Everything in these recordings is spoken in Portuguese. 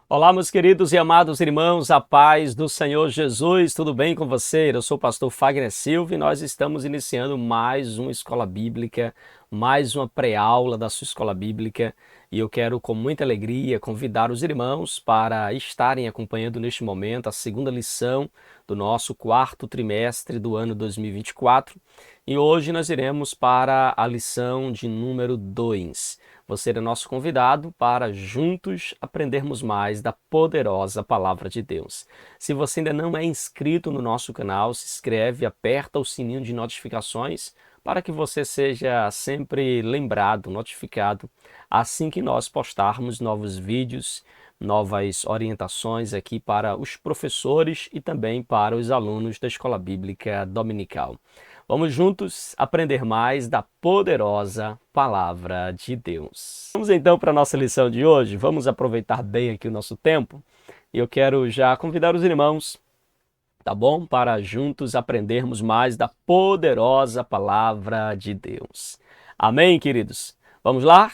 Olá, meus queridos e amados irmãos, a paz do Senhor Jesus, tudo bem com você? Eu sou o pastor Fagner Silva e nós estamos iniciando mais uma escola bíblica, mais uma pré-aula da sua escola bíblica e eu quero com muita alegria convidar os irmãos para estarem acompanhando neste momento a segunda lição do nosso quarto trimestre do ano 2024 e hoje nós iremos para a lição de número 2. Você é nosso convidado para juntos aprendermos mais da poderosa palavra de Deus. Se você ainda não é inscrito no nosso canal, se inscreve, aperta o sininho de notificações para que você seja sempre lembrado, notificado, assim que nós postarmos novos vídeos, novas orientações aqui para os professores e também para os alunos da Escola Bíblica Dominical. Vamos juntos aprender mais da poderosa palavra de Deus. Vamos então para a nossa lição de hoje. Vamos aproveitar bem aqui o nosso tempo. E eu quero já convidar os irmãos, tá bom? Para juntos aprendermos mais da poderosa palavra de Deus. Amém, queridos? Vamos lá?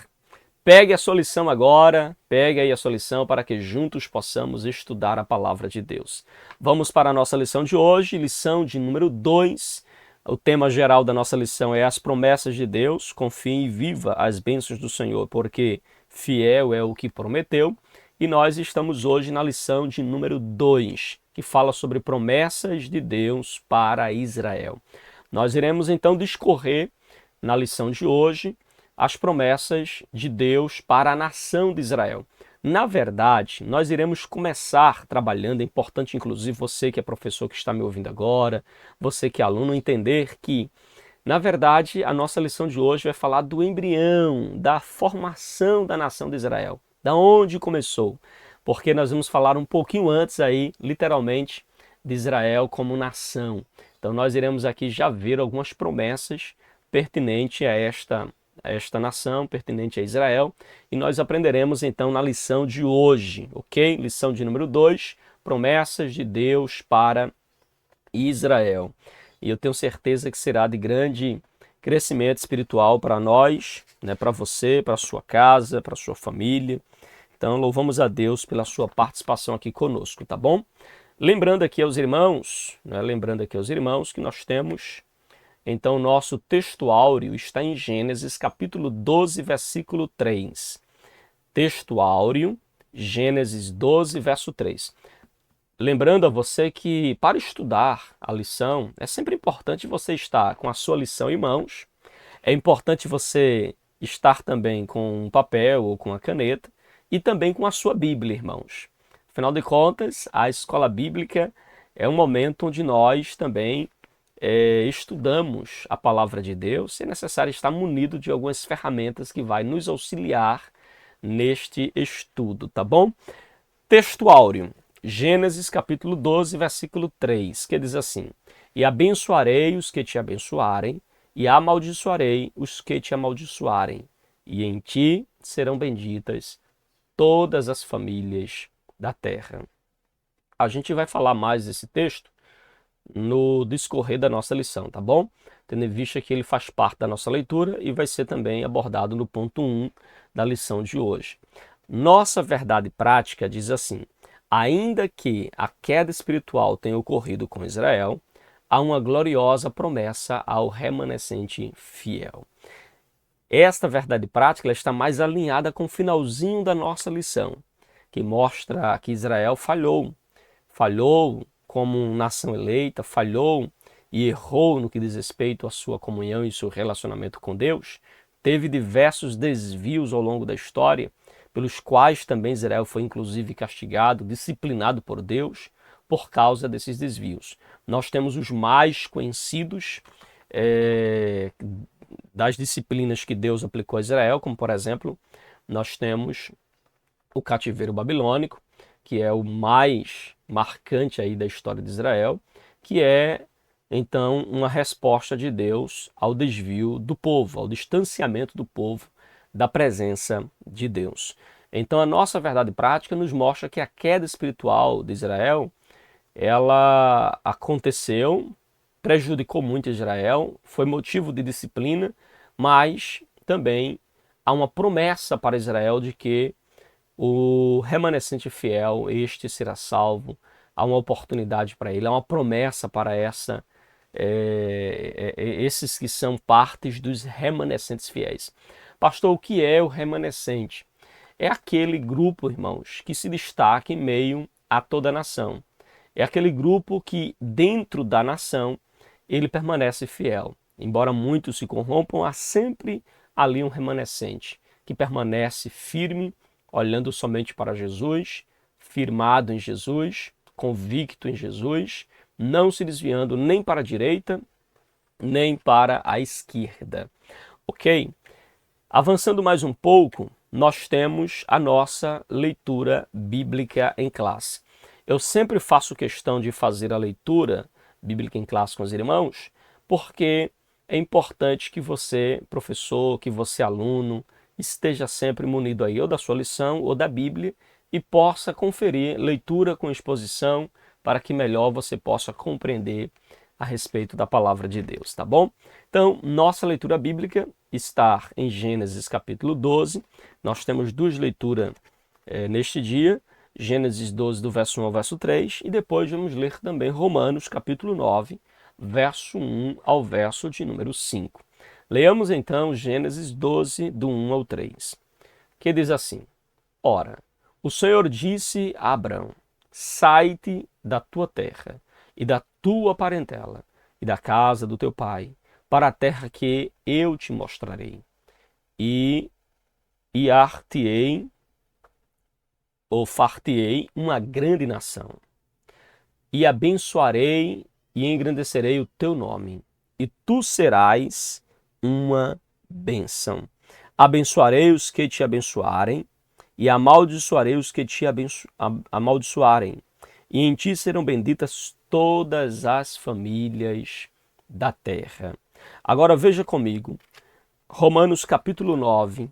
Pegue a sua lição agora, pegue aí a sua lição para que juntos possamos estudar a palavra de Deus. Vamos para a nossa lição de hoje, lição de número 2. O tema geral da nossa lição é as promessas de Deus. Confie e viva as bênçãos do Senhor, porque fiel é o que prometeu. E nós estamos hoje na lição de número 2, que fala sobre promessas de Deus para Israel. Nós iremos então discorrer na lição de hoje as promessas de Deus para a nação de Israel. Na verdade, nós iremos começar trabalhando, é importante inclusive você que é professor que está me ouvindo agora, você que é aluno, entender que, na verdade, a nossa lição de hoje vai falar do embrião, da formação da nação de Israel, da onde começou, porque nós vamos falar um pouquinho antes aí, literalmente, de Israel como nação. Então nós iremos aqui já ver algumas promessas pertinentes a esta nação, pertinente a Israel, e nós aprenderemos então na lição de hoje, ok? Lição de número 2, promessas de Deus para Israel. E eu tenho certeza que será de grande crescimento espiritual para nós, né, para você, para a sua casa, para a sua família. Então louvamos a Deus pela sua participação aqui conosco, tá bom? Lembrando aqui aos irmãos, né, que nós temos então, o nosso texto áureo está em Gênesis capítulo 12, versículo 3. Texto áureo, Gênesis 12, verso 3. Lembrando a você que para estudar a lição, é sempre importante você estar com a sua lição em mãos. É importante você estar também com um papel ou com uma caneta e também com a sua Bíblia, irmãos. Afinal de contas, a escola bíblica é um momento onde nós também estudamos a palavra de Deus, é necessário estar munido de algumas ferramentas que vai nos auxiliar neste estudo, tá bom? Texto áureo, Gênesis capítulo 12, versículo 3, que diz assim: E abençoarei os que te abençoarem, e amaldiçoarei os que te amaldiçoarem, e em ti serão benditas todas as famílias da terra. A gente vai falar mais desse texto no discorrer da nossa lição, tá bom? Tendo em vista que ele faz parte da nossa leitura e vai ser também abordado no ponto 1 da lição de hoje. Nossa verdade prática diz assim: ainda que a queda espiritual tenha ocorrido com Israel, há uma gloriosa promessa ao remanescente fiel. Esta verdade prática ela está mais alinhada com o finalzinho da nossa lição, que mostra que Israel falhou como nação eleita, falhou e errou no que diz respeito à sua comunhão e seu relacionamento com Deus, teve diversos desvios ao longo da história, pelos quais também Israel foi inclusive castigado, disciplinado por Deus, por causa desses desvios. Nós temos os mais conhecidos das disciplinas que Deus aplicou a Israel, como por exemplo, nós temos o cativeiro babilônico, que é o mais marcante aí da história de Israel, que é então uma resposta de Deus ao desvio do povo, ao distanciamento do povo da presença de Deus. Então a nossa verdade prática nos mostra que a queda espiritual de Israel, ela aconteceu, prejudicou muito Israel, foi motivo de disciplina, mas também há uma promessa para Israel de que O remanescente fiel, este será salvo. Há uma oportunidade para ele, há uma promessa para esses que são partes dos remanescentes fiéis. Pastor, o que é o remanescente? É aquele grupo, irmãos, que se destaca em meio a toda a nação. É aquele grupo que, dentro da nação, ele permanece fiel. Embora muitos se corrompam, há sempre ali um remanescente que permanece firme, olhando somente para Jesus, firmado em Jesus, convicto em Jesus, não se desviando nem para a direita, nem para a esquerda. Ok? Avançando mais um pouco, nós temos a nossa leitura bíblica em classe. Eu sempre faço questão de fazer a leitura bíblica em classe com os irmãos, porque é importante que você, professor, que você, aluno, esteja sempre munido aí ou da sua lição ou da Bíblia e possa conferir leitura com exposição para que melhor você possa compreender a respeito da palavra de Deus, tá bom? Então, nossa leitura bíblica está em Gênesis capítulo 12. Nós temos duas leituras neste dia, Gênesis 12 do verso 1 ao verso 3, e depois vamos ler também Romanos capítulo 9, verso 1 ao verso de número 5. Leamos então Gênesis 12, do 1 ao 3, que diz assim: Ora, o Senhor disse a Abrão: Sai-te da tua terra e da tua parentela e da casa do teu pai, para a terra que eu te mostrarei. E ar-te-ei, ou far-te-ei, uma grande nação. E abençoarei e engrandecerei o teu nome, e tu serás uma bênção. Abençoarei os que te abençoarem, e amaldiçoarei os que te amaldiçoarem. E em ti serão benditas todas as famílias da terra. Agora veja comigo, Romanos capítulo 9,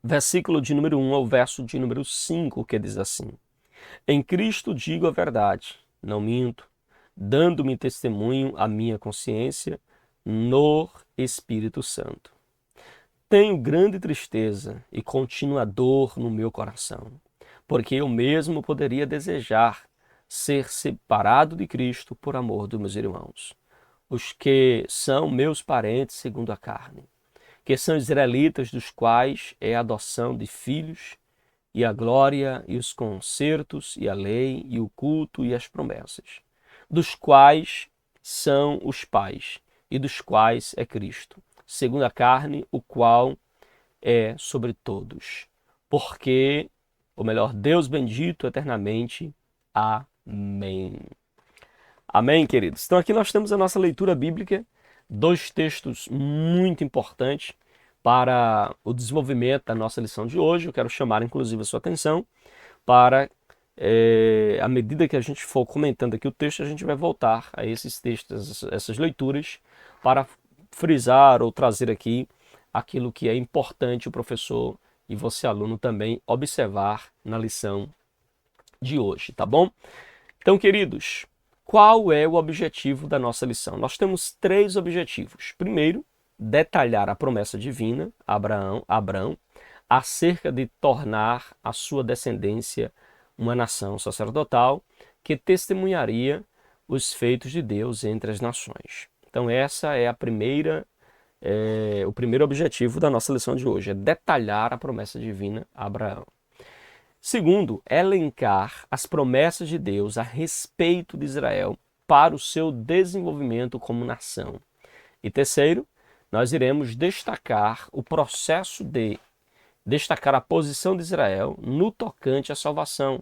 versículo de número 1 ao verso de número 5, que diz assim: Em Cristo digo a verdade, não minto, dando-me testemunho à minha consciência no Espírito Santo. Tenho grande tristeza e contínua dor no meu coração, porque eu mesmo poderia desejar ser separado de Cristo por amor dos meus irmãos, os que são meus parentes segundo a carne, que são israelitas, dos quais é a adoção de filhos, e a glória, e os concertos, e a lei, e o culto, e as promessas, dos quais são os pais, e dos quais é Cristo, segundo a carne, o qual é sobre todos. Porque, ou melhor, Deus bendito eternamente. Amém. Amém, queridos? Então aqui nós temos a nossa leitura bíblica, dois textos muito importantes para o desenvolvimento da nossa lição de hoje. Eu quero chamar, inclusive, a sua atenção para, à medida que a gente for comentando aqui o texto, a gente vai voltar a esses textos, essas leituras, para frisar ou trazer aqui aquilo que é importante o professor e você, aluno, também observar na lição de hoje, tá bom? Então, queridos, qual é o objetivo da nossa lição? Nós temos três objetivos. Primeiro, detalhar a promessa divina a Abraão acerca de tornar a sua descendência uma nação sacerdotal que testemunharia os feitos de Deus entre as nações. Então essa é o primeiro objetivo da nossa lição de hoje, é detalhar a promessa divina a Abraão. Segundo, elencar as promessas de Deus a respeito de Israel para o seu desenvolvimento como nação. E terceiro, nós iremos destacar o processo de destacar a posição de Israel no tocante à salvação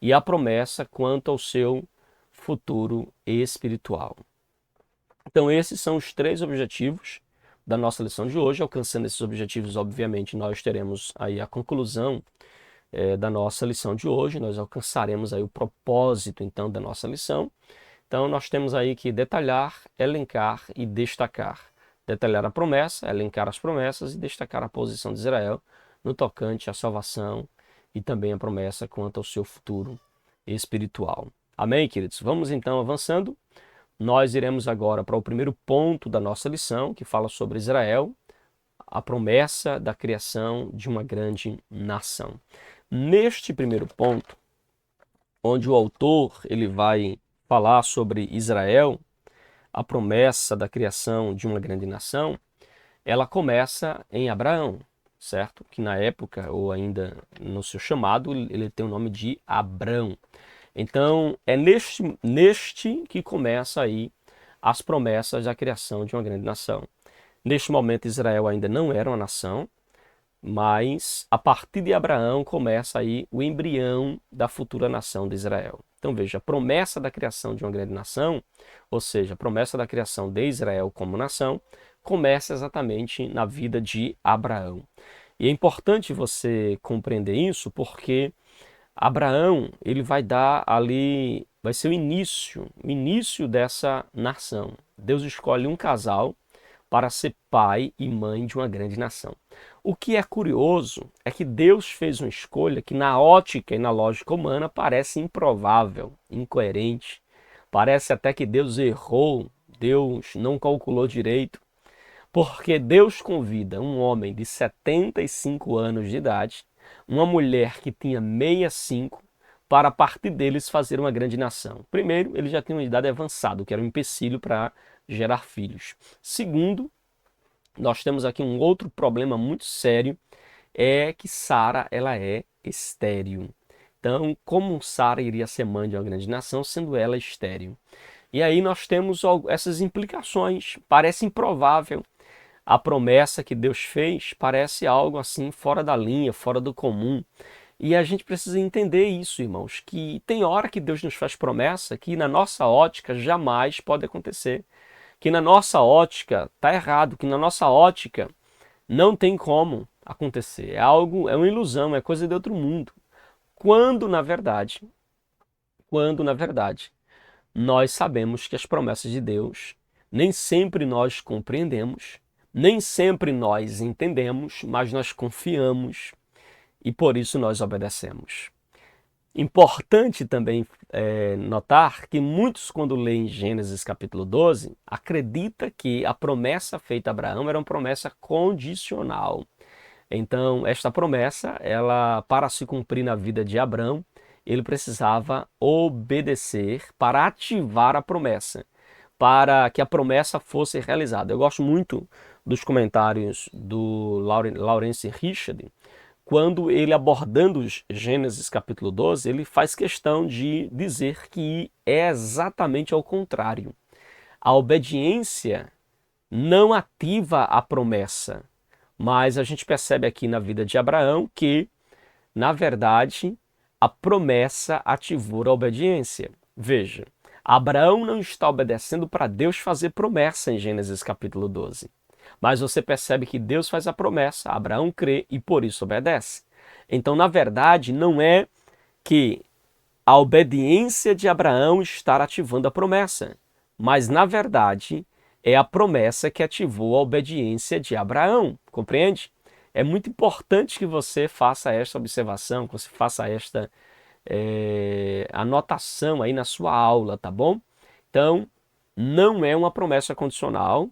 e a promessa quanto ao seu futuro espiritual. Então esses são os três objetivos da nossa lição de hoje. Alcançando esses objetivos, obviamente, nós teremos aí a conclusão da nossa lição de hoje, nós alcançaremos aí o propósito, então, da nossa lição. Então, nós temos aí que detalhar, elencar e destacar. Detalhar a promessa, elencar as promessas e destacar a posição de Israel no tocante à salvação e também a promessa quanto ao seu futuro espiritual. Amém, queridos? Vamos, então, avançando. Nós iremos agora para o primeiro ponto da nossa lição, que fala sobre Israel, a promessa da criação de uma grande nação. Neste primeiro ponto, onde o autor ele vai falar sobre Israel, a promessa da criação de uma grande nação, ela começa em Abraão, certo? Que na época, ou ainda no seu chamado, ele tem o nome de Abrão. Então, é neste que começa aí as promessas da criação de uma grande nação. Neste momento, Israel ainda não era uma nação, mas a partir de Abraão começa aí o embrião da futura nação de Israel. Então veja, a promessa da criação de uma grande nação, ou seja, a promessa da criação de Israel como nação, começa exatamente na vida de Abraão. E é importante você compreender isso porque Abraão, ele vai dar ali, vai ser o início dessa nação. Deus escolhe um casal para ser pai e mãe de uma grande nação. O que é curioso é que Deus fez uma escolha que na ótica e na lógica humana parece improvável, incoerente. Parece até que Deus errou, Deus não calculou direito, porque Deus convida um homem de 75 anos de idade, uma mulher que tinha 65, para a partir deles fazer uma grande nação. Primeiro, ele já tinha uma idade avançada, o que era um empecilho para gerar filhos. Segundo, nós temos aqui um outro problema muito sério, é que Sara ela é estéril. Então, como Sara iria ser mãe de uma grande nação, sendo ela estéril? E aí nós temos essas implicações. Parece improvável. A promessa que Deus fez parece algo assim fora da linha, fora do comum. E a gente precisa entender isso, irmãos, que tem hora que Deus nos faz promessa que na nossa ótica jamais pode acontecer. Que na nossa ótica está errado, que na nossa ótica não tem como acontecer. É algo, é uma ilusão, é coisa de outro mundo. Quando na verdade, nós sabemos que as promessas de Deus nem sempre nós compreendemos, nem sempre nós entendemos, mas nós confiamos e por isso nós obedecemos. Importante também notar que muitos, quando leem Gênesis capítulo 12, acreditam que a promessa feita a Abraão era uma promessa condicional. Então, esta promessa, ela, para se cumprir na vida de Abraão, ele precisava obedecer para ativar a promessa, para que a promessa fosse realizada. Eu gosto muito dos comentários do Lawrence Richard, quando ele abordando Gênesis capítulo 12, ele faz questão de dizer que é exatamente ao contrário. A obediência não ativa a promessa, mas a gente percebe aqui na vida de Abraão que, na verdade, a promessa ativou a obediência. Veja, Abraão não está obedecendo para Deus fazer promessa em Gênesis capítulo 12. Mas você percebe que Deus faz a promessa, Abraão crê e por isso obedece. Então, na verdade, não é que a obediência de Abraão está ativando a promessa, mas, na verdade, é a promessa que ativou a obediência de Abraão, compreende? É muito importante que você faça esta observação, que você faça esta anotação aí na sua aula, tá bom? Então, não é uma promessa condicional,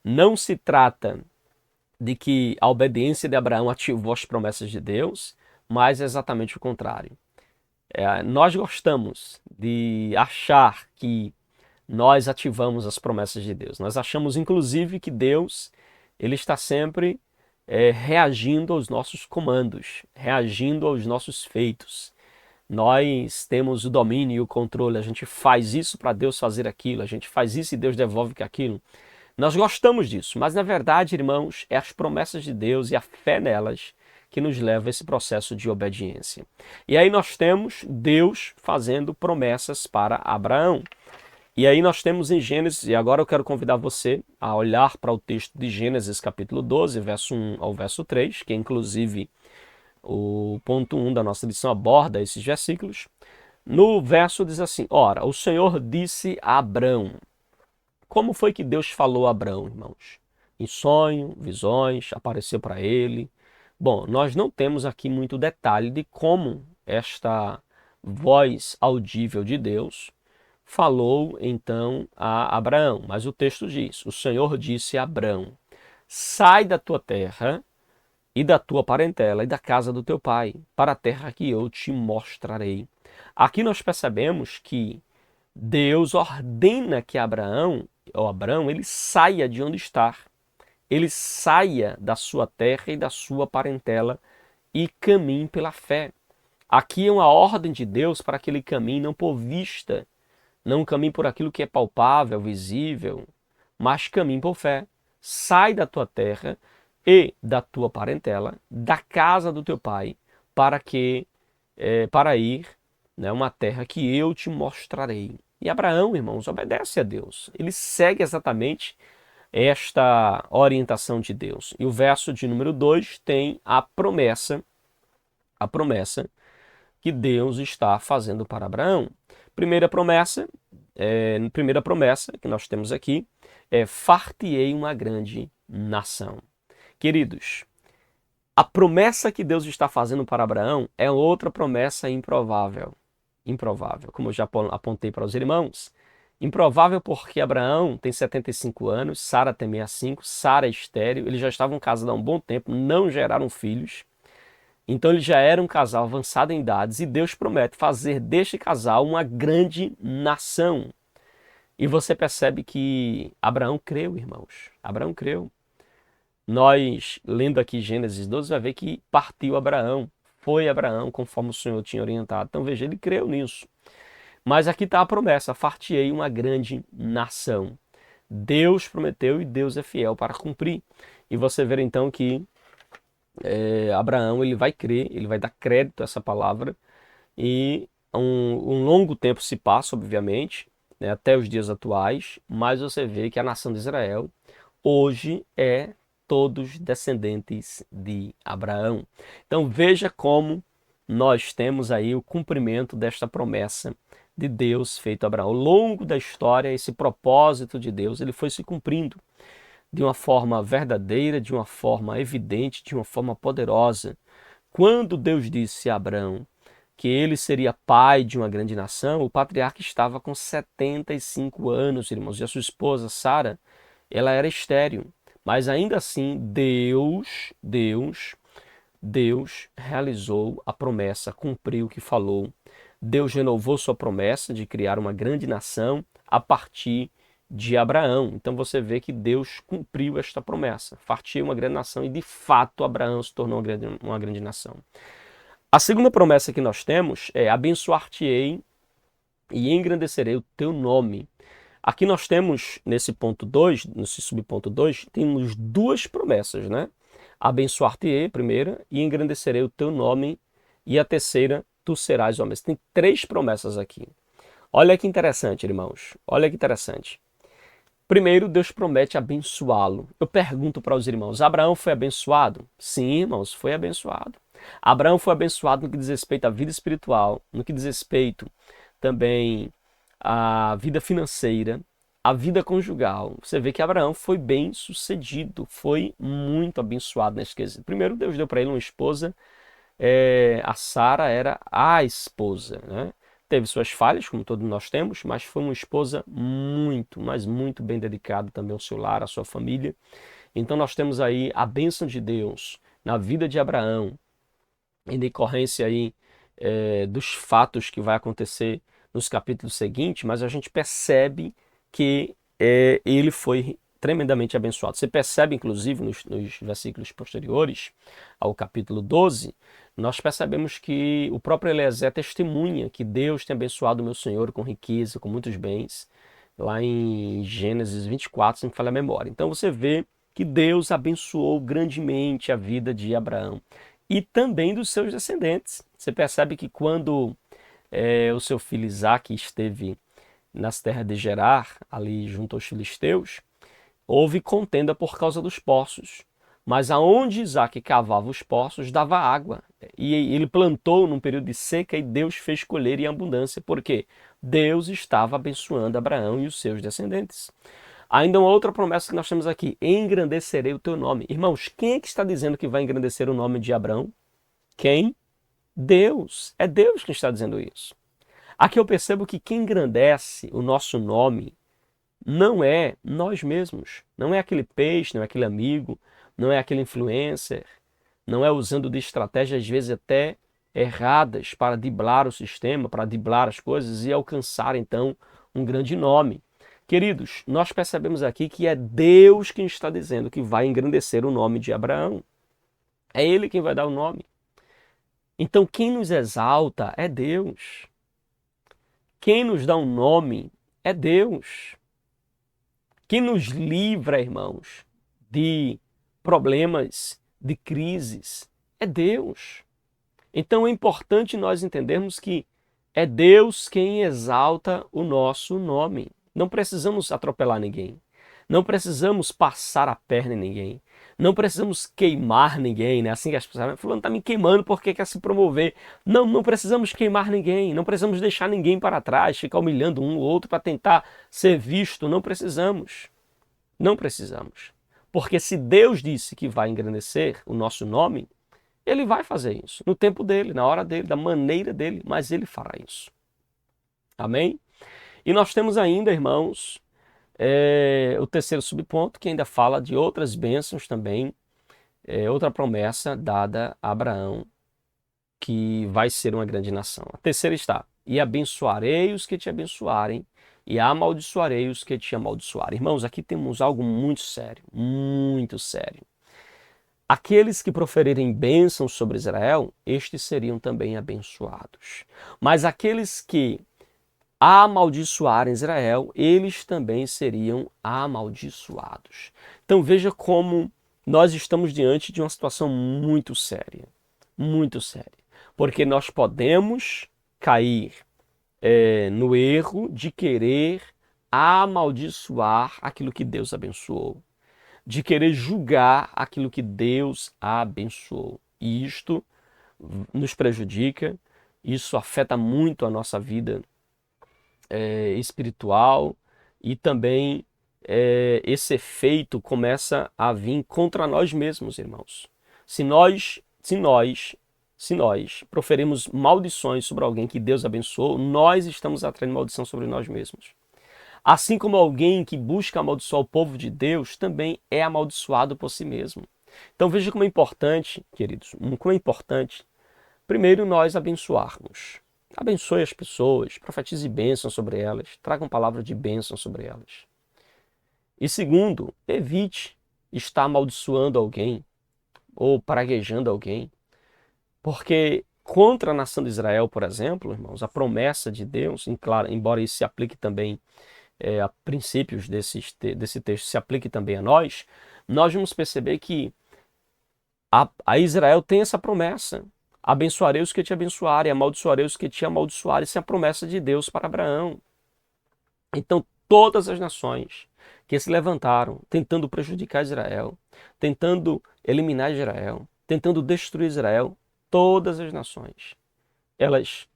não se trata de que a obediência de Abraão ativou as promessas de Deus, mas é exatamente o contrário. Nós gostamos de achar que nós ativamos as promessas de Deus. Nós achamos, inclusive, que Deus ele está sempre reagindo aos nossos comandos, reagindo aos nossos feitos. Nós temos o domínio e o controle, a gente faz isso para Deus fazer aquilo, a gente faz isso e Deus devolve aquilo. Nós gostamos disso, mas na verdade, irmãos, é as promessas de Deus e a fé nelas que nos leva a esse processo de obediência. E aí nós temos Deus fazendo promessas para Abraão. E aí nós temos em Gênesis, e agora eu quero convidar você a olhar para o texto de Gênesis capítulo 12, verso 1 ao verso 3, que é inclusive o ponto 1 da nossa lição aborda esses versículos. No verso diz assim: ora, o Senhor disse a Abrão. Como foi que Deus falou a Abrão, irmãos? Em sonho, visões, apareceu para ele. Bom, nós não temos aqui muito detalhe de como esta voz audível de Deus falou então a Abraão. Mas o texto diz: o Senhor disse a Abrão: sai da tua terra, e da tua parentela e da casa do teu pai, para a terra que eu te mostrarei. Aqui nós percebemos que Deus ordena que Abraão, ele saia de onde está. Ele saia da sua terra e da sua parentela e caminhe pela fé. Aqui é uma ordem de Deus para que ele caminhe não por vista, não caminhe por aquilo que é palpável, visível, mas caminhe por fé. Sai da tua terra e da tua parentela, da casa do teu pai, para ir, né, uma terra que eu te mostrarei. E Abraão, irmãos, obedece a Deus. Ele segue exatamente esta orientação de Deus. E o verso de número 2 tem a promessa que Deus está fazendo para Abraão. Primeira promessa que nós temos aqui é: far-te-ei uma grande nação. Queridos, a promessa que Deus está fazendo para Abraão é outra promessa improvável. Improvável, como eu já apontei para os irmãos. Improvável porque Abraão tem 75 anos, Sara tem 65, Sara é estéril, eles já estavam casados há um bom tempo, não geraram filhos. Então ele já era um casal avançado em idades e Deus promete fazer deste casal uma grande nação. E você percebe que Abraão creu, irmãos. Abraão creu. Nós, lendo aqui Gênesis 12, vai ver que partiu Abraão. Foi Abraão conforme o Senhor tinha orientado. Então veja, ele creu nisso. Mas aqui está a promessa: far-te-ei uma grande nação. Deus prometeu e Deus é fiel para cumprir. E você vê então que Abraão ele vai crer, ele vai dar crédito a essa palavra. E um longo tempo se passa, obviamente, né, até os dias atuais. Mas você vê que a nação de Israel hoje é todos descendentes de Abraão. Então veja como nós temos aí o cumprimento desta promessa de Deus feito a Abraão. Ao longo da história, esse propósito de Deus ele foi se cumprindo de uma forma verdadeira, de uma forma evidente, de uma forma poderosa. Quando Deus disse a Abraão que ele seria pai de uma grande nação, o patriarca estava com 75 anos, irmãos, e a sua esposa Sara, ela era estéril. Mas ainda assim, Deus realizou a promessa, cumpriu o que falou. Deus renovou sua promessa de criar uma grande nação a partir de Abraão. Então você vê que Deus cumpriu esta promessa, far-te-ei uma grande nação, e de fato Abraão se tornou uma grande nação. A segunda promessa que nós temos é: abençoar-te-ei e engrandecerei o teu nome. Aqui nós temos, nesse ponto 2, nesse subponto 2, temos duas promessas, né? Abençoar-te-ei, primeira, e engrandecerei o teu nome, e a terceira, tu serás homem. Tem três promessas aqui. Olha que interessante, irmãos. Olha que interessante. Primeiro, Deus promete abençoá-lo. Eu pergunto para os irmãos: Abraão foi abençoado? Sim, irmãos, foi abençoado. Abraão foi abençoado no que diz respeito à vida espiritual, no que diz respeito também à vida financeira, à vida conjugal. Você vê que Abraão foi bem sucedido, foi muito abençoado nesse quesito. Primeiro, Deus deu para ele uma esposa, a Sara era a esposa, né? Teve suas falhas, como todos nós temos, mas foi uma esposa muito, mas muito bem dedicada também ao seu lar, à sua família. Então nós temos aí a bênção de Deus na vida de Abraão, em decorrência aí dos fatos que vai acontecer nos capítulos seguintes, mas a gente percebe que ele foi tremendamente abençoado. Você percebe, inclusive, nos versículos posteriores ao capítulo 12, nós percebemos que o próprio Eliezer testemunha que Deus tem abençoado o meu Senhor com riqueza, com muitos bens, lá em Gênesis 24, se me falha a memória. Então você vê que Deus abençoou grandemente a vida de Abraão e também dos seus descendentes. Você percebe que quando o seu filho Isaque esteve nas terras de Gerar, ali junto aos filisteus, houve contenda por causa dos poços. Mas aonde Isaque cavava os poços, dava água. E ele plantou num período de seca e Deus fez colher em abundância. Por quê? Deus estava abençoando Abraão e os seus descendentes. Ainda uma outra promessa que nós temos aqui: engrandecerei o teu nome. Irmãos, quem é que está dizendo que vai engrandecer o nome de Abraão? Quem? Deus. É Deus que está dizendo isso. Aqui eu percebo que quem engrandece o nosso nome não é nós mesmos. Não é aquele peixe, não é aquele amigo, não é aquele influencer, não é usando de estratégias, às vezes até erradas, para driblar o sistema, para driblar as coisas e alcançar, então, um grande nome. Queridos, nós percebemos aqui que é Deus quem está dizendo que vai engrandecer o nome de Abraão. É Ele quem vai dar o nome. Então, quem nos exalta é Deus. Quem nos dá um nome é Deus. Quem nos livra, irmãos, de problemas, de crises, é Deus. Então é importante nós entendermos que é Deus quem exalta o nosso nome. Não precisamos atropelar ninguém. Não precisamos passar a perna em ninguém. Não precisamos queimar ninguém, né? Assim que as pessoas falam, fulano está me queimando porque quer se promover. Não, não precisamos queimar ninguém. Não precisamos deixar ninguém para trás, ficar humilhando um ou outro para tentar ser visto. Não precisamos. Não precisamos. Porque se Deus disse que vai engrandecer o nosso nome, Ele vai fazer isso. No tempo dele, na hora dele, da maneira dele, mas Ele fará isso. Amém? E nós temos ainda, irmãos, o terceiro subponto, que ainda fala de outras bênçãos também, outra promessa dada a Abraão, que vai ser uma grande nação. A terceira está, e abençoarei os que te abençoarem, e amaldiçoarei os que te amaldiçoarem. Irmãos, aqui temos algo muito sério, muito sério. Aqueles que proferirem bênçãos sobre Israel, estes seriam também abençoados. Mas aqueles que amaldiçoarem Israel, eles também seriam amaldiçoados. Então veja como nós estamos diante de uma situação muito séria, porque nós podemos cair no erro de querer amaldiçoar aquilo que Deus abençoou, de querer julgar aquilo que Deus abençoou. E isto nos prejudica, isso afeta muito a nossa vida espiritual e também esse efeito começa a vir contra nós mesmos, irmãos. Se nós proferimos maldições sobre alguém que Deus abençoou, nós estamos atraindo maldição sobre nós mesmos. Assim como alguém que busca amaldiçoar o povo de Deus também é amaldiçoado por si mesmo. Então veja como é importante, queridos, como é importante, primeiro nós abençoarmos. Abençoe as pessoas, profetize bênção sobre elas, traga uma palavra de bênção sobre elas. E segundo, evite estar amaldiçoando alguém ou praguejando alguém, porque contra a nação de Israel, por exemplo, irmãos, a promessa de Deus, embora isso se aplique também a princípios desse texto, se aplique também a nós vamos perceber que a Israel tem essa promessa. Abençoarei os que te abençoarem, amaldiçoarei os que te amaldiçoarem. Essa é a promessa de Deus para Abraão. Então, todas as nações que se levantaram tentando prejudicar Israel, tentando eliminar Israel, tentando destruir Israel, todas as nações, elas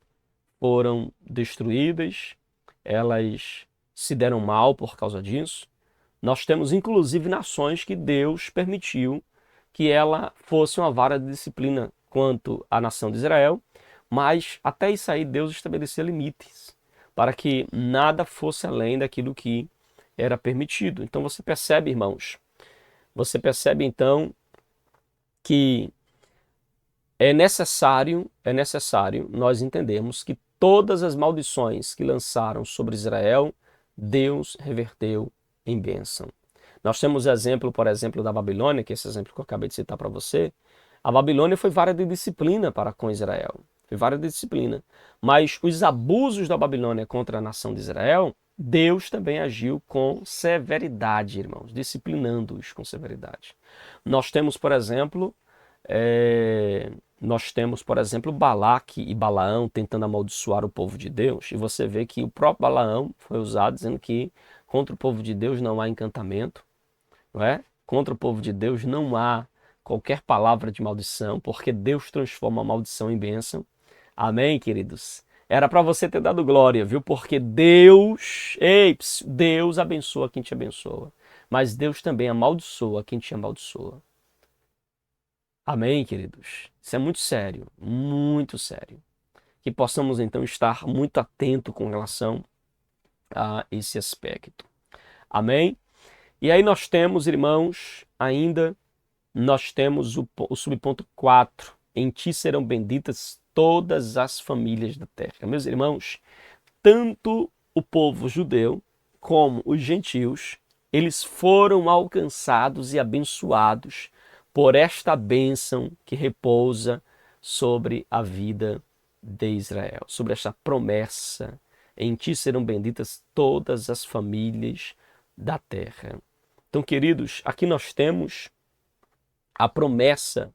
foram destruídas, elas se deram mal por causa disso. Nós temos, inclusive, nações que Deus permitiu que ela fosse uma vara de disciplina quanto à nação de Israel, mas até isso aí Deus estabeleceu limites para que nada fosse além daquilo que era permitido. Então você percebe, irmãos, então que é necessário nós entendermos que todas as maldições que lançaram sobre Israel, Deus reverteu em bênção. Nós temos exemplo, por exemplo, da Babilônia, que é esse exemplo que eu acabei de citar para você. A Babilônia foi vara de disciplina para com Israel. Foi vara de disciplina. Mas os abusos da Babilônia contra a nação de Israel, Deus também agiu com severidade, irmãos, disciplinando-os com severidade. Nós temos, por exemplo, Balaque e Balaão tentando amaldiçoar o povo de Deus. E você vê que o próprio Balaão foi usado dizendo que contra o povo de Deus não há encantamento, não é? Contra o povo de Deus não há qualquer palavra de maldição, porque Deus transforma a maldição em bênção. Amém, queridos? Era para você ter dado glória, viu? Porque Deus abençoa quem te abençoa, mas Deus também amaldiçoa quem te amaldiçoa. Amém, queridos? Isso é muito sério, muito sério. Que possamos então estar muito atentos com relação a esse aspecto. Amém? E aí nós temos, irmãos, ainda nós temos o subponto 4. Em ti serão benditas todas as famílias da terra. Meus irmãos, tanto o povo judeu como os gentios, eles foram alcançados e abençoados por esta bênção que repousa sobre a vida de Israel, sobre esta promessa. Em ti serão benditas todas as famílias da terra. Então, queridos, aqui nós temos a promessa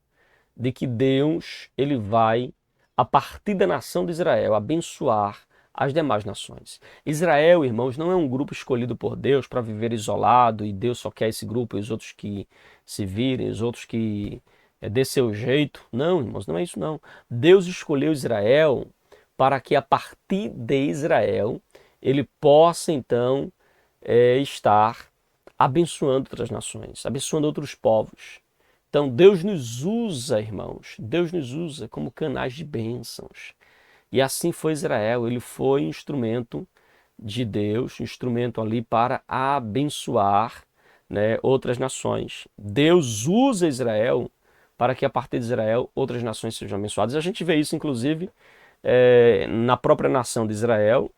de que Deus, ele vai, a partir da nação de Israel, abençoar as demais nações. Israel, irmãos, não é um grupo escolhido por Deus para viver isolado e Deus só quer esse grupo e os outros que se virem, os outros que dê seu jeito. Não, irmãos, não é isso não. Deus escolheu Israel para que a partir de Israel ele possa então estar abençoando outras nações, abençoando outros povos. Então Deus nos usa, irmãos, Deus nos usa como canais de bênçãos. E assim foi Israel, ele foi instrumento de Deus, instrumento ali para abençoar, né, outras nações. Deus usa Israel para que a partir de Israel outras nações sejam abençoadas. A gente vê isso, inclusive, na própria nação de Israel,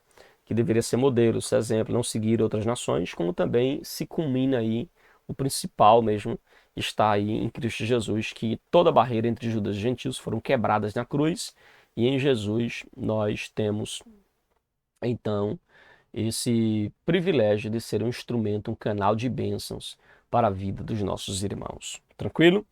que deveria ser modelo, ser exemplo, não seguir outras nações, como também se culmina aí, o principal mesmo, está aí em Cristo Jesus, que toda barreira entre judeus e gentios foram quebradas na cruz, e em Jesus nós temos, então, esse privilégio de ser um instrumento, um canal de bênçãos para a vida dos nossos irmãos. Tranquilo?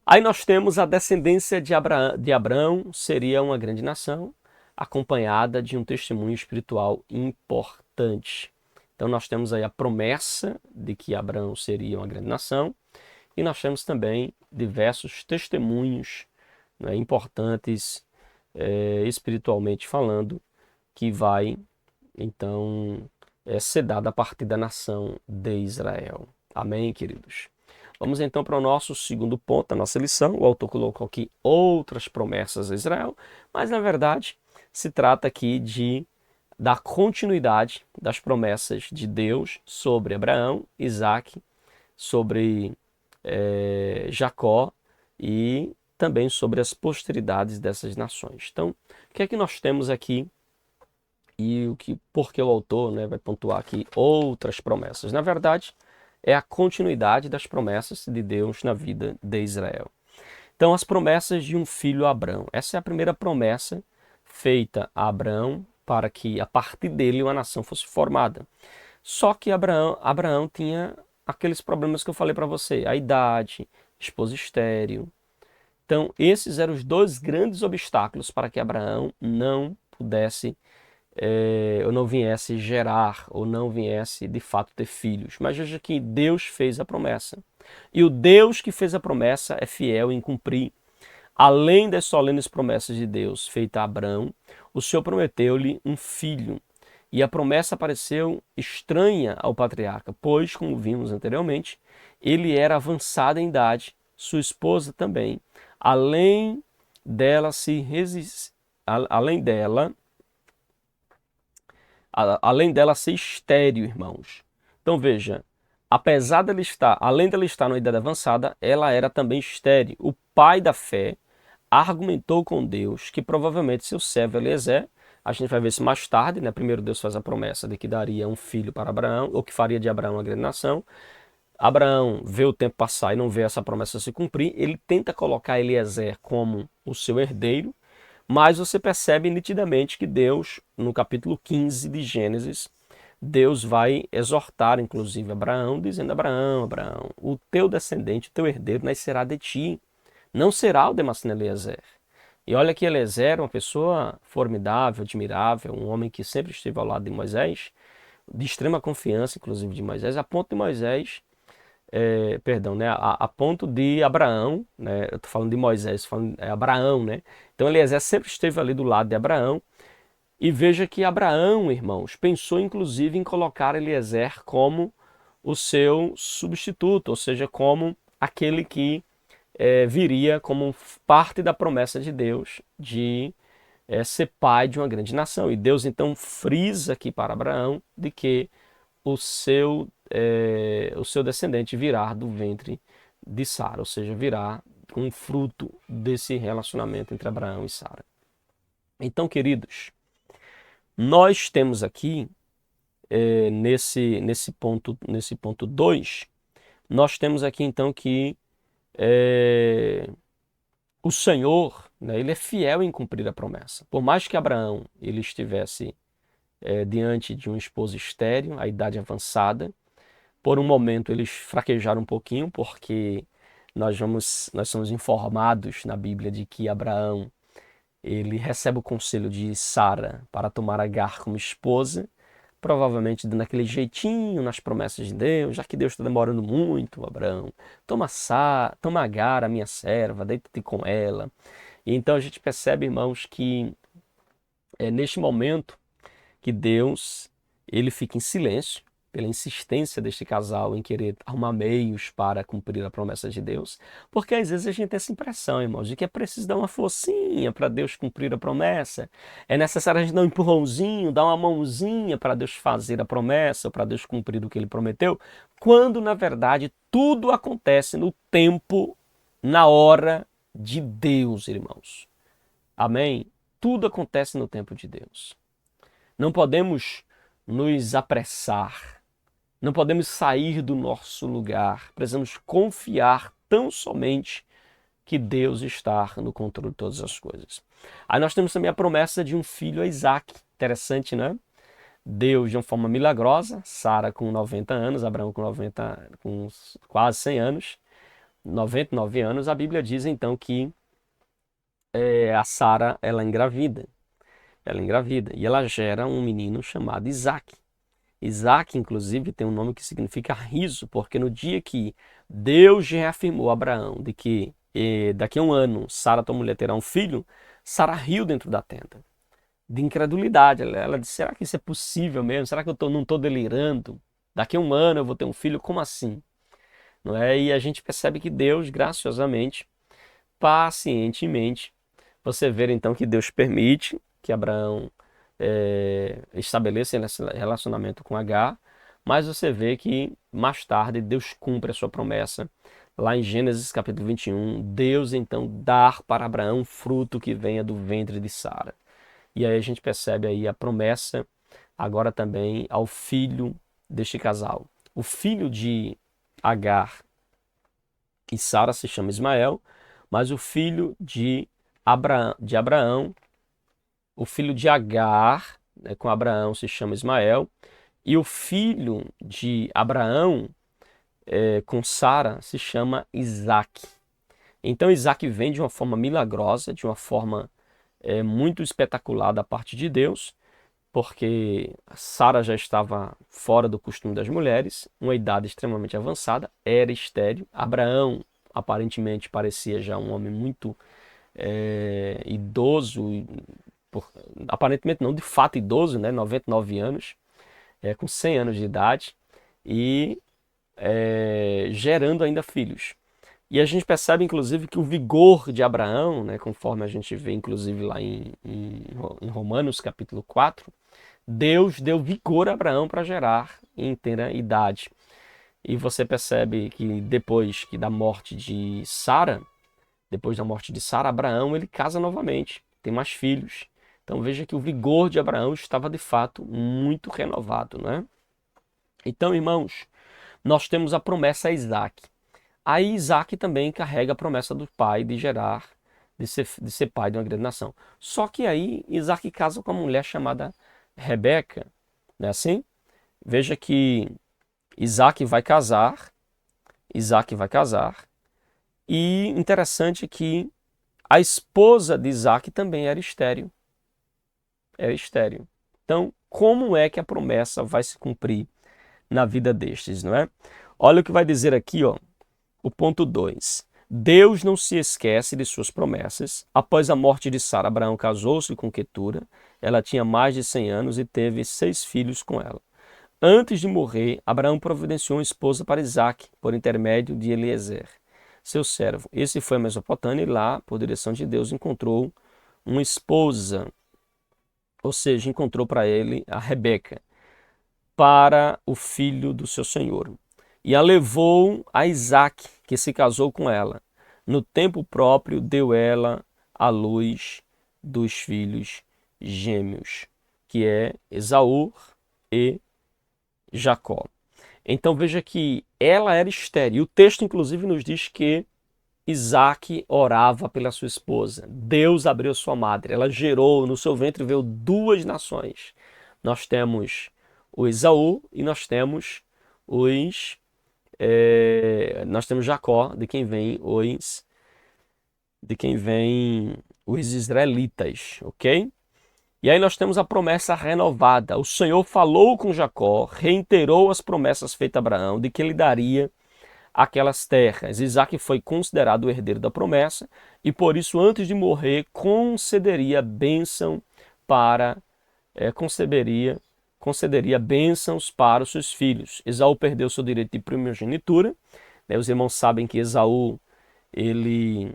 Aí nós temos a descendência de Abraão, seria uma grande nação, acompanhada de um testemunho espiritual importante. Então nós temos aí a promessa de que Abraão seria uma grande nação, e nós temos também diversos testemunhos, né, importantes, espiritualmente falando, que vai então ser dado a partir da nação de Israel. Amém, queridos? Vamos então para o nosso segundo ponto da nossa lição. O autor colocou aqui outras promessas a Israel, mas na verdade se trata aqui da continuidade das promessas de Deus sobre Abraão, Isaque, sobre Jacó e também sobre as posteridades dessas nações. Então, o que é que nós temos aqui e porque o autor, né, vai pontuar aqui outras promessas? Na verdade, é a continuidade das promessas de Deus na vida de Israel. Então, as promessas de um filho a Abraão. Essa é a primeira promessa feita a Abraão para que a partir dele uma nação fosse formada. Só que Abraão tinha aqueles problemas que eu falei para você, a idade, esposa estéril. Então, esses eram os dois grandes obstáculos para que Abraão não pudesse, ou não viesse gerar, ou não viesse de fato ter filhos. Mas veja que Deus fez a promessa. E o Deus que fez a promessa é fiel em cumprir. Além das solenes promessas de Deus feitas a Abraão, o Senhor prometeu-lhe um filho. E a promessa pareceu estranha ao patriarca, pois, como vimos anteriormente, ele era avançado em idade, sua esposa também. Além dela ser estéril, irmãos. Então veja, além dela estar numa idade avançada, ela era também estéril. O pai da fé argumentou com Deus que provavelmente seu servo Eliezer, a gente vai ver isso mais tarde, né? Primeiro Deus faz a promessa de que daria um filho para Abraão, ou que faria de Abraão uma grande nação. Abraão vê o tempo passar e não vê essa promessa se cumprir, ele tenta colocar Eliezer como o seu herdeiro, mas você percebe nitidamente que Deus, no capítulo 15 de Gênesis, Deus vai exortar, inclusive, Abraão, dizendo: Abraão, o teu descendente, o teu herdeiro nascerá de ti, não será o Damasceno Eliezer. E olha que Eliezer era uma pessoa formidável, admirável, um homem que sempre esteve ao lado de Moisés, de extrema confiança, inclusive, de Moisés, a ponto de Moisés, né, a ponto de Abraão, né, eu estou falando de Moisés, falando Abraão, né? Então Eliezer sempre esteve ali do lado de Abraão, e veja que Abraão, irmãos, pensou inclusive em colocar Eliezer como o seu substituto, ou seja, como aquele que viria como parte da promessa de Deus de ser pai de uma grande nação. E Deus então frisa aqui para Abraão de que o seu descendente virá do ventre de Sara, ou seja, virá um fruto desse relacionamento entre Abraão e Sara. Então, queridos, nós temos aqui, nesse ponto 2, nós temos aqui então que o Senhor, né, ele é fiel em cumprir a promessa. Por mais que Abraão ele estivesse diante de uma esposa estéril, a idade avançada, por um momento eles fraquejaram um pouquinho, porque nós somos informados na Bíblia de que Abraão ele recebe o conselho de Sara para tomar Agar como esposa, provavelmente dando aquele jeitinho nas promessas de Deus, já que Deus está demorando muito, Abraão, toma Agar, a minha serva, deita-te com ela. E então a gente percebe, irmãos, que é neste momento que Deus ele fica em silêncio pela insistência deste casal em querer arrumar meios para cumprir a promessa de Deus, porque às vezes a gente tem essa impressão, irmãos, de que é preciso dar uma forcinha para Deus cumprir a promessa, é necessário a gente dar um empurrãozinho, dar uma mãozinha para Deus fazer a promessa, para Deus cumprir o que Ele prometeu, quando na verdade tudo acontece no tempo, na hora de Deus, irmãos. Amém? Tudo acontece no tempo de Deus. Não podemos nos apressar, não podemos sair do nosso lugar, precisamos confiar tão somente que Deus está no controle de todas as coisas. Aí nós temos também a promessa de um filho a Isaac, interessante, né? Deus de uma forma milagrosa, Sara com 90 anos, Abraão com quase 100 anos, 99 anos, a Bíblia diz então que a Sara ela engravida. Ela engravida e ela gera um menino chamado Isaac. Isaac, inclusive, tem um nome que significa riso, porque no dia que Deus reafirmou a Abraão de que daqui a um ano Sara, tua mulher, terá um filho, Sara riu dentro da tenda, de incredulidade. Ela disse, será que isso é possível mesmo? Será que eu não estou delirando? Daqui a um ano eu vou ter um filho? Como assim? Não é? E a gente percebe que Deus, graciosamente, pacientemente, você vê então que Deus permite que Abraão estabeleça esse relacionamento com Agar, mas você vê que mais tarde Deus cumpre a sua promessa. Lá em Gênesis capítulo 21, Deus então dá para Abraão um fruto que venha do ventre de Sara. E aí a gente percebe aí a promessa agora também ao filho deste casal. O filho de Agar e Sara se chama Ismael, mas o filho de Abraão, o filho de Agar, né, com Abraão se chama Ismael, e o filho de Abraão com Sara se chama Isaac. Então Isaac vem de uma forma milagrosa, de uma forma muito espetacular da parte de Deus, porque Sara já estava fora do costume das mulheres, uma idade extremamente avançada, era estéril. Abraão aparentemente parecia já um homem muito idoso, aparentemente não, de fato idoso, né? 99 anos, com 100 anos de idade e gerando ainda filhos. E a gente percebe, inclusive, que o vigor de Abraão, né, conforme a gente vê, inclusive, lá em Romanos, capítulo 4, Deus deu vigor a Abraão para gerar em inteira idade. E você percebe que depois da morte de Sara, Abraão ele casa novamente, tem mais filhos. Então veja que o vigor de Abraão estava de fato muito renovado, né? Então, irmãos, nós temos a promessa a Isaac. Aí Isaac também carrega a promessa do pai de gerar, de ser pai de uma grande nação. Só que aí Isaac casa com uma mulher chamada Rebeca, não é assim? Veja que Isaac vai casar, e interessante que a esposa de Isaac também era estéril. Então, como é que a promessa vai se cumprir na vida destes, não é? Olha o que vai dizer aqui, ó, o ponto 2. Deus não se esquece de suas promessas. Após a morte de Sara, Abraão casou-se com Quetura. Ela tinha mais de 100 anos e teve 6 filhos com ela. Antes de morrer, Abraão providenciou uma esposa para Isaac, por intermédio de Eliezer, seu servo. Esse foi a Mesopotâmia e lá, por direção de Deus, encontrou uma esposa, ou seja, encontrou para ele a Rebeca, para o filho do seu senhor. E a levou a Isaac que se casou com ela. No tempo próprio deu ela à luz dos filhos gêmeos, que é Esaú e Jacó. Então veja que ela era estéril. O texto inclusive nos diz que Isaac orava pela sua esposa. Deus abriu sua madre. Ela gerou, no seu ventre veio duas nações. Nós temos o Esaú e nós temos Jacó, de quem vem os israelitas, ok? E aí nós temos a promessa renovada. O Senhor falou com Jacó, reiterou as promessas feitas a Abraão de que ele daria aquelas terras. Isaac foi considerado o herdeiro da promessa e por isso antes de morrer concederia bênção para concederia bênçãos para os seus filhos. Esaú perdeu seu direito de primogenitura. Os irmãos sabem que Esaú ele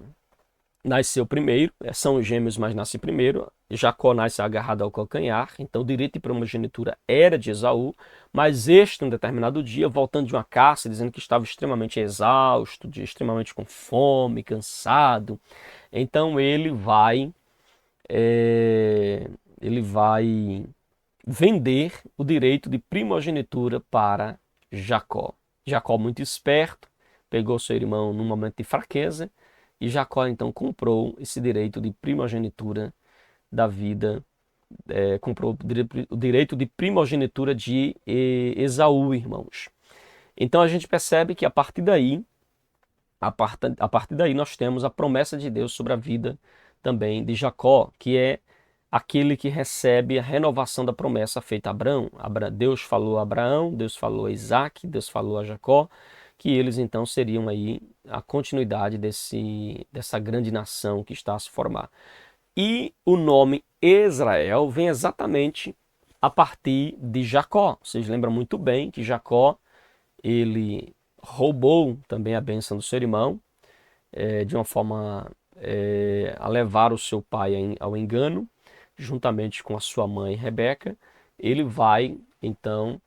nasceu primeiro, são gêmeos, mas nasce primeiro. Jacó nasce agarrado ao calcanhar, então o direito de primogenitura era de Esaú, mas este, um determinado dia, voltando de uma caça, dizendo que estava extremamente exausto, extremamente com fome, cansado, então ele vai vender o direito de primogenitura para Jacó. Jacó, muito esperto, pegou seu irmão num momento de fraqueza, e Jacó então comprou esse direito de primogenitura da vida, comprou o direito de primogenitura de Esaú, irmãos. Então a gente percebe que a partir daí nós temos a promessa de Deus sobre a vida também de Jacó, que é aquele que recebe a renovação da promessa feita a Abraão. Deus falou a Abraão, Deus falou a Isaac, Deus falou a Jacó, que eles então seriam aí a continuidade dessa grande nação que está a se formar. E o nome Israel vem exatamente a partir de Jacó. Vocês lembram muito bem que Jacó, ele roubou também a bênção do seu irmão, de uma forma a levar o seu pai ao engano, juntamente com a sua mãe Rebeca. Ele vai então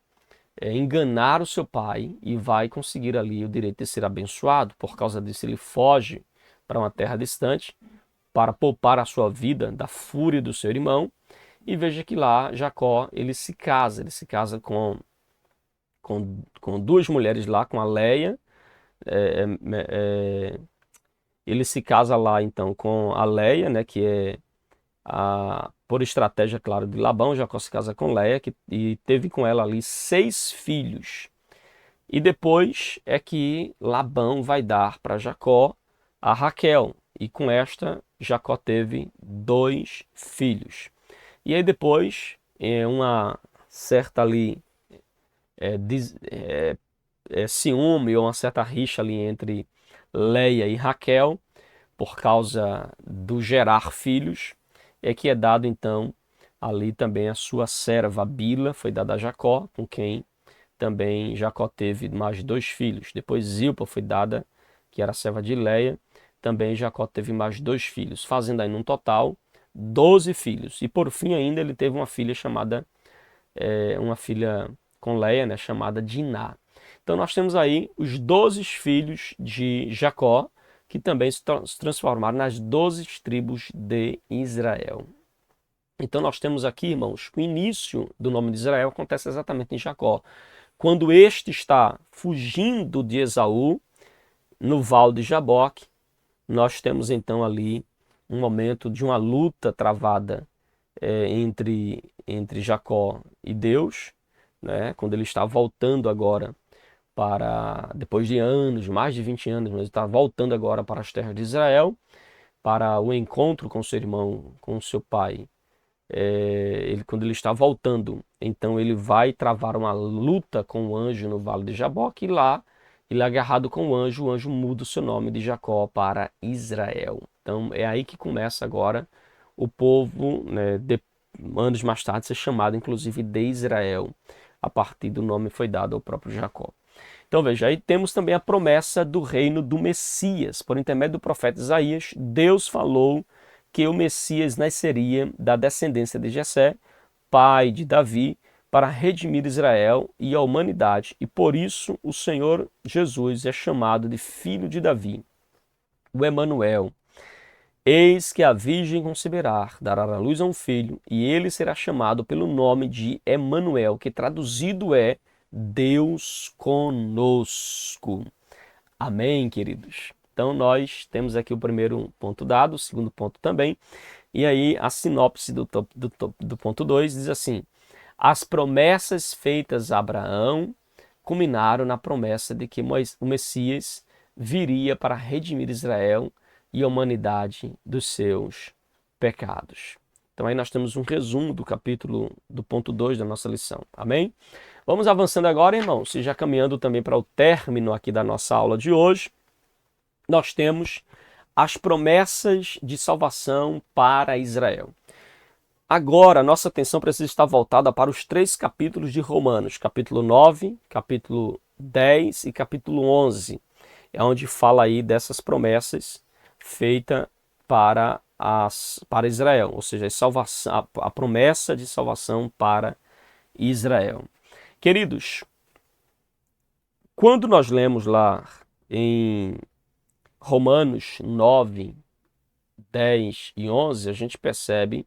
enganar o seu pai e vai conseguir ali o direito de ser abençoado. Por causa disso ele foge para uma terra distante para poupar a sua vida da fúria do seu irmão. E veja que lá Jacó ele se casa com duas mulheres lá, com a Leia. Ele se casa lá então com a Leia, né, que é por estratégia, claro, de Labão. Jacó se casa com Leia e teve com ela ali 6 filhos. E depois é que Labão vai dar para Jacó a Raquel. E com esta, Jacó teve 2 filhos. E aí depois, uma certa ali ciúme ou uma certa rixa ali entre Leia e Raquel, por causa do gerar filhos, é que é dado então ali também a sua serva Bila, foi dada a Jacó, com quem também Jacó teve mais 2 filhos. Depois Zilpa foi dada, que era a serva de Leia, também Jacó teve mais 2 filhos, fazendo aí num total 12 filhos. E por fim ainda ele teve uma filha com Leia, né, chamada Diná. Então nós temos aí os 12 filhos de Jacó, que também se transformaram nas 12 tribos de Israel. Então nós temos aqui, irmãos, o início do nome de Israel acontece exatamente em Jacó. Quando este está fugindo de Esaú, no Val de Jaboque, nós temos então ali um momento de uma luta travada entre Jacó e Deus, né? Quando ele está voltando agora depois de anos, mais de 20 anos, mas ele está voltando agora para as terras de Israel, para o encontro com seu irmão, com seu pai. Quando ele está voltando, então ele vai travar uma luta com o anjo no Vale de Jaboque, e lá, ele é agarrado com o anjo muda o seu nome de Jacó para Israel. Então é aí que começa agora o povo, né, anos mais tarde, ser chamado inclusive de Israel, a partir do nome que foi dado ao próprio Jacó. Então veja, aí temos também a promessa do reino do Messias. Por intermédio do profeta Isaías, Deus falou que o Messias nasceria da descendência de Jessé, pai de Davi, para redimir Israel e a humanidade, e por isso o Senhor Jesus é chamado de Filho de Davi, o Emanuel. Eis que a virgem conceberá, dará à luz a um filho, e ele será chamado pelo nome de Emanuel, que traduzido é Deus conosco. Amém, queridos? Então nós temos aqui o primeiro ponto dado, o segundo ponto também, e aí a sinopse do ponto 2 diz assim: as promessas feitas a Abraão culminaram na promessa de que o Messias viria para redimir Israel e a humanidade dos seus pecados. Então aí nós temos um resumo do ponto 2 da nossa lição. Amém? Vamos avançando agora, irmãos, e já caminhando também para o término aqui da nossa aula de hoje. Nós temos as promessas de salvação para Israel. Agora, nossa atenção precisa estar voltada para os 3 capítulos de Romanos, capítulo 9, capítulo 10 e capítulo 11. É onde fala aí dessas promessas feitas para Israel, ou seja, a promessa de salvação para Israel. Queridos, quando nós lemos lá em Romanos 9, 10 e 11, a gente percebe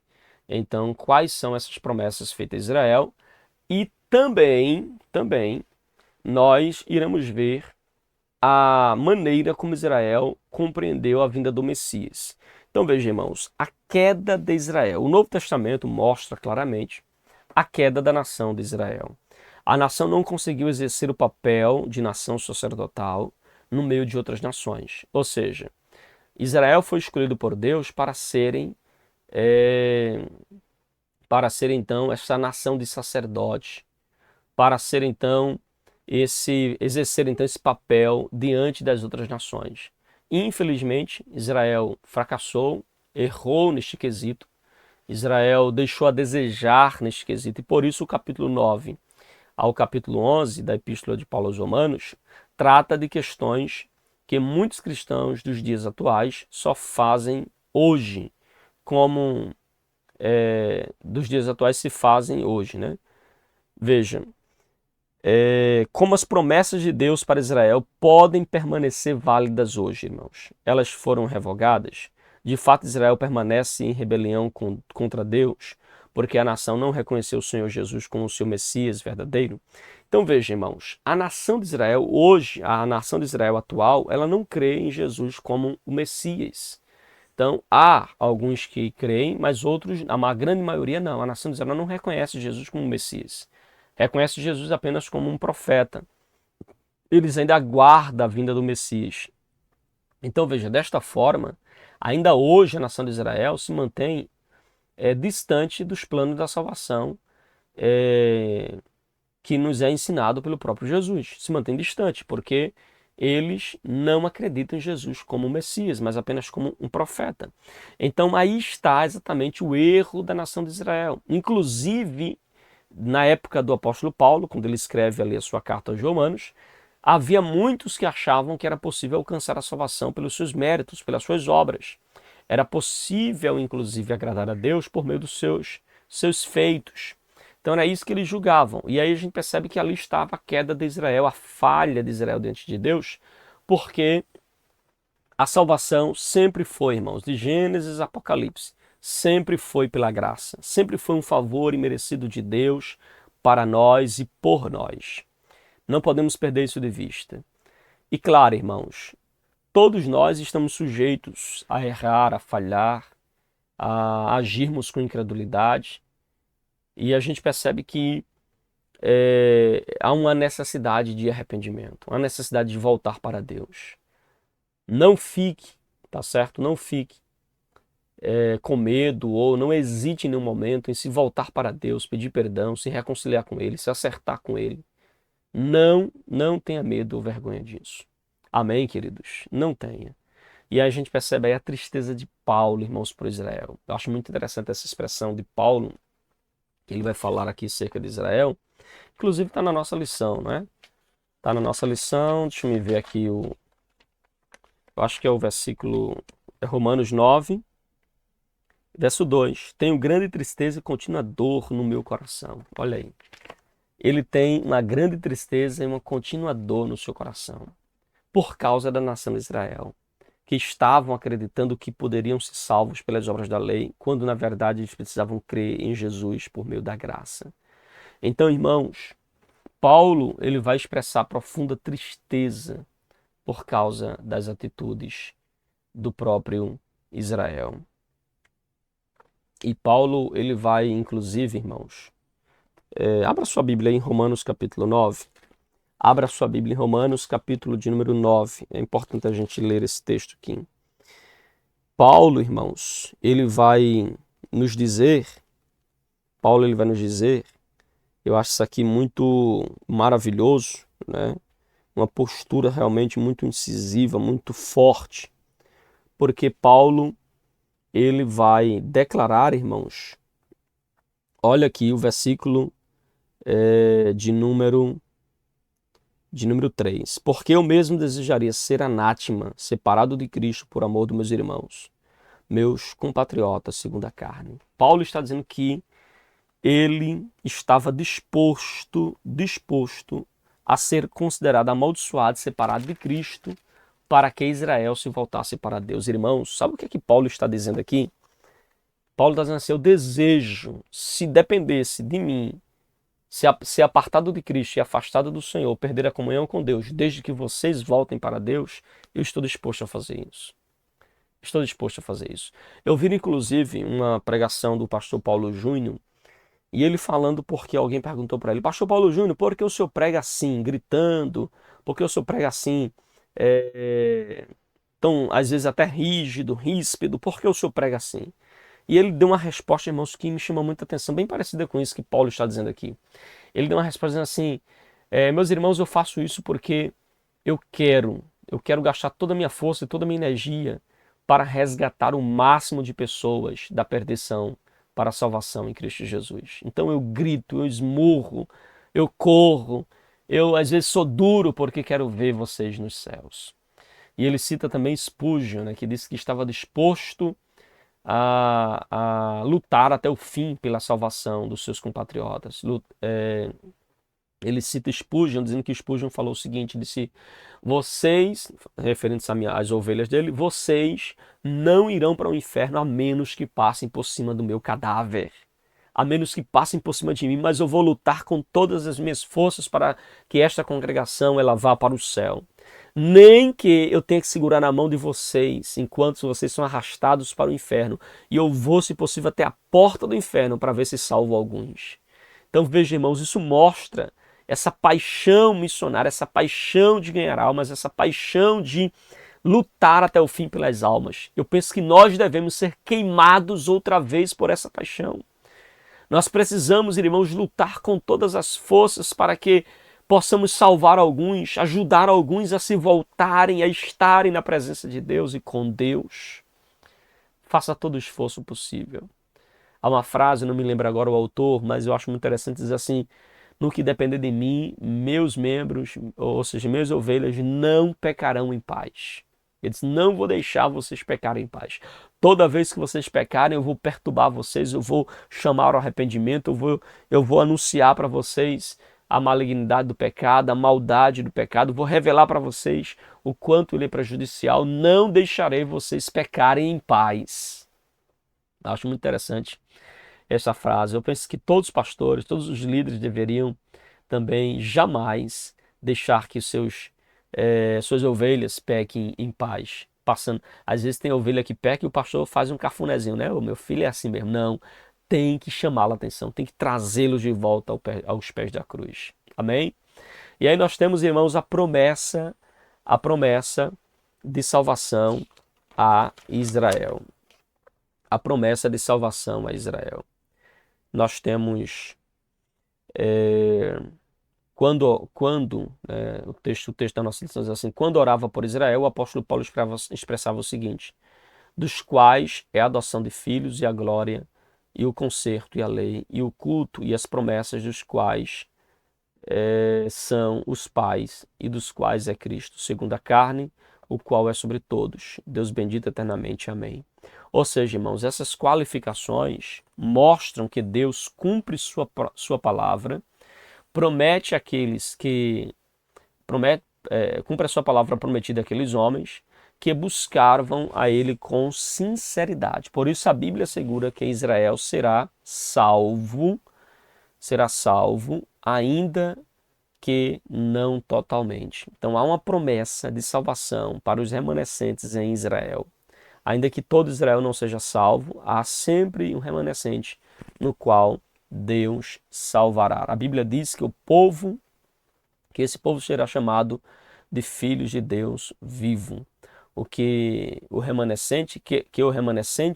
então quais são essas promessas feitas a Israel e também nós iremos ver a maneira como Israel compreendeu a vinda do Messias. Então veja, irmãos, a queda de Israel. O Novo Testamento mostra claramente a queda da nação de Israel. A nação não conseguiu exercer o papel de nação sacerdotal no meio de outras nações. Ou seja, Israel foi escolhido por Deus para ser então essa nação de sacerdotes, para ser então exercer então esse papel diante das outras nações. Infelizmente, Israel fracassou, errou neste quesito. Israel deixou a desejar neste quesito, e por isso o capítulo 9 ao capítulo 11 da Epístola de Paulo aos Romanos trata de questões que muitos cristãos dos dias atuais só fazem hoje, como dos dias atuais se fazem hoje, né? Veja, como as promessas de Deus para Israel podem permanecer válidas hoje, irmãos. Elas foram revogadas. De fato, Israel permanece em rebelião contra Deus, porque a nação não reconheceu o Senhor Jesus como o seu Messias verdadeiro. Então veja, irmãos, a nação de Israel hoje, a nação de Israel atual, ela não crê em Jesus como o Messias. Então, há alguns que creem, mas outros, a grande maioria não. A nação de Israel não reconhece Jesus como Messias. Reconhece Jesus apenas como um profeta. Eles ainda aguardam a vinda do Messias. Então, veja, desta forma, ainda hoje a nação de Israel se mantém distante dos planos da salvação que nos é ensinado pelo próprio Jesus. Se mantém distante, porque eles não acreditam em Jesus como Messias, mas apenas como um profeta. Então aí está exatamente o erro da nação de Israel. Inclusive, na época do apóstolo Paulo, quando ele escreve ali a sua carta aos Romanos, havia muitos que achavam que era possível alcançar a salvação pelos seus méritos, pelas suas obras. Era possível, inclusive, agradar a Deus por meio dos seus feitos. Então era isso que eles julgavam. E aí a gente percebe que ali estava a queda de Israel, a falha de Israel diante de Deus, porque a salvação sempre foi, irmãos, de Gênesis a Apocalipse, sempre foi pela graça, sempre foi um favor imerecido de Deus para nós e por nós. Não podemos perder isso de vista. E claro, irmãos, todos nós estamos sujeitos a errar, a falhar, a agirmos com incredulidade. E a gente percebe que há uma necessidade de arrependimento, uma necessidade de voltar para Deus. Não fique, tá certo? Não fique com medo ou não hesite em nenhum momento em se voltar para Deus, pedir perdão, se reconciliar com Ele, se acertar com Ele. Não tenha medo ou vergonha disso. Amém, queridos? Não tenha. E aí a gente percebe aí a tristeza de Paulo, irmãos, por Israel. Eu acho muito interessante essa expressão de Paulo, que ele vai falar aqui acerca de Israel. Inclusive está na nossa lição, né? Está na nossa lição, deixa eu me ver aqui, eu acho que é o versículo, Romanos 9, verso 2. Tenho grande tristeza e contínua dor no meu coração. Olha aí. ele tem uma grande tristeza e uma contínua dor no seu coração por causa da nação de Israel, que estavam acreditando que poderiam ser salvos pelas obras da lei, quando na verdade eles precisavam crer em Jesus por meio da graça. Então, irmãos, Paulo ele vai expressar profunda tristeza por causa das atitudes do próprio Israel. E Paulo ele vai, inclusive, irmãos, abra sua Bíblia aí em Romanos capítulo 9. Abra sua Bíblia em Romanos capítulo de número 9. É importante a gente ler esse texto aqui. Paulo, irmãos, ele vai nos dizer, eu acho isso aqui muito maravilhoso, né? Uma postura realmente muito incisiva, muito forte, porque Paulo, ele vai declarar, irmãos, olha aqui o versículo de número 3. Porque eu mesmo desejaria ser anátema, separado de Cristo por amor dos meus irmãos, meus compatriotas segundo a carne. Paulo está dizendo que ele estava disposto a ser considerado amaldiçoado, separado de Cristo, para que Israel se voltasse para Deus. Irmãos, sabe o que é que Paulo está dizendo aqui? Paulo está dizendo assim, eu desejo, se dependesse de mim, ser apartado de Cristo e afastado do Senhor, perder a comunhão com Deus, desde que vocês voltem para Deus, eu estou disposto a fazer isso. Estou disposto a fazer isso. Eu vi, inclusive, uma pregação do pastor Paulo Júnior, e ele falando porque alguém perguntou para ele, pastor Paulo Júnior, por que o senhor prega assim, gritando? Por que o senhor prega assim, tão, às vezes até rígido, ríspido? Por que o senhor prega assim? E ele deu uma resposta, irmãos, que me chamou muita atenção, bem parecida com isso que Paulo está dizendo aqui. Ele deu uma resposta dizendo assim, meus irmãos, eu faço isso porque eu quero gastar toda a minha força e toda a minha energia para resgatar o máximo de pessoas da perdição para a salvação em Cristo Jesus. Então eu grito, eu esmurro, eu corro, eu às vezes sou duro porque quero ver vocês nos céus. E ele cita também Spurgeon, né, que disse que estava disposto a lutar até o fim pela salvação dos seus compatriotas. Ele cita Spurgeon, dizendo que Spurgeon falou o seguinte, disse, vocês, referentes às ovelhas dele, vocês não irão para o inferno a menos que passem por cima do meu cadáver. A menos que passem por cima de mim, mas eu vou lutar com todas as minhas forças para que esta congregação ela vá para o céu. Nem que eu tenha que segurar na mão de vocês enquanto vocês são arrastados para o inferno. E eu vou, se possível, até a porta do inferno para ver se salvo alguns. Então veja, irmãos, isso mostra essa paixão missionária, essa paixão de ganhar almas, essa paixão de lutar até o fim pelas almas. Eu penso que nós devemos ser queimados outra vez por essa paixão. Nós precisamos, irmãos, lutar com todas as forças para que possamos salvar alguns, ajudar alguns a se voltarem, a estarem na presença de Deus e com Deus. Faça todo o esforço possível. Há uma frase, não me lembro agora o autor, mas eu acho muito interessante, diz assim, no que depender de mim, meus membros, ou seja, minhas ovelhas, não pecarão em paz. Ele diz, não vou deixar vocês pecarem em paz. Toda vez que vocês pecarem, eu vou perturbar vocês, eu vou chamar ao arrependimento, eu vou anunciar para vocês a malignidade do pecado, a maldade do pecado, vou revelar para vocês o quanto ele é prejudicial, não deixarei vocês pecarem em paz. Acho muito interessante essa frase. Eu penso que todos os pastores, todos os líderes deveriam também jamais deixar que suas ovelhas pequem em paz. Passando, às vezes tem ovelha que peca e o pastor faz um cafunézinho, né? O meu filho é assim mesmo. Não, tem que chamá-la a atenção, tem que trazê-los de volta aos pés da cruz. Amém? E aí nós temos, irmãos, a promessa de salvação a Israel. A promessa de salvação a Israel. Nós temos, o texto da nossa lição diz assim, quando orava por Israel, o apóstolo Paulo expressava o seguinte, dos quais é a adoção de filhos e a glória, e o conserto e a lei, e o culto e as promessas dos quais são os pais e dos quais é Cristo, segundo a carne, o qual é sobre todos. Deus bendito eternamente. Amém. Ou seja, irmãos, essas qualificações mostram que Deus cumpre sua palavra promete àqueles que cumpre a sua palavra prometida àqueles homens que buscavam a ele com sinceridade. Por isso a Bíblia assegura que Israel será salvo, ainda que não totalmente. Então há uma promessa de salvação para os remanescentes em Israel. Ainda que todo Israel não seja salvo, há sempre um remanescente no qual Deus salvará. A Bíblia diz que esse povo será chamado de filhos de Deus vivo. O remanescente,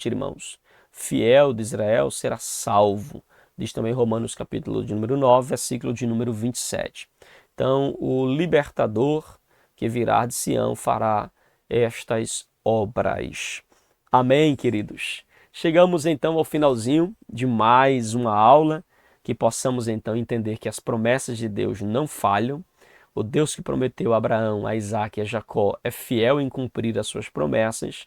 irmãos, fiel de Israel será salvo. Diz também Romanos capítulo de número 9, versículo de número 27. Então, o libertador que virá de Sião fará estas obras. Amém, queridos? Chegamos então ao finalzinho de mais uma aula, que possamos então entender que as promessas de Deus não falham. O Deus que prometeu a Abraão, a Isaac e a Jacó é fiel em cumprir as suas promessas.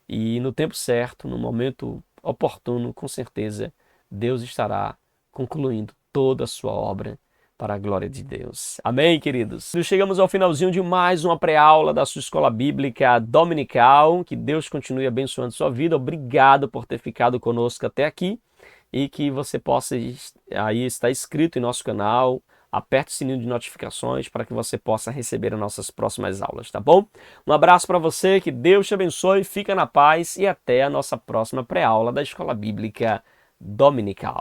E no tempo certo, no momento oportuno, com certeza, Deus estará concluindo toda a sua obra para a glória de Deus. Amém, queridos? Chegamos ao finalzinho de mais uma pré-aula da sua escola bíblica dominical. Que Deus continue abençoando sua vida. Obrigado por ter ficado conosco até aqui e que você possa aí estar inscrito em nosso canal. Aperte o sininho de notificações para que você possa receber as nossas próximas aulas, tá bom? Um abraço para você, que Deus te abençoe, fica na paz e até a nossa próxima pré-aula da Escola Bíblica Dominical.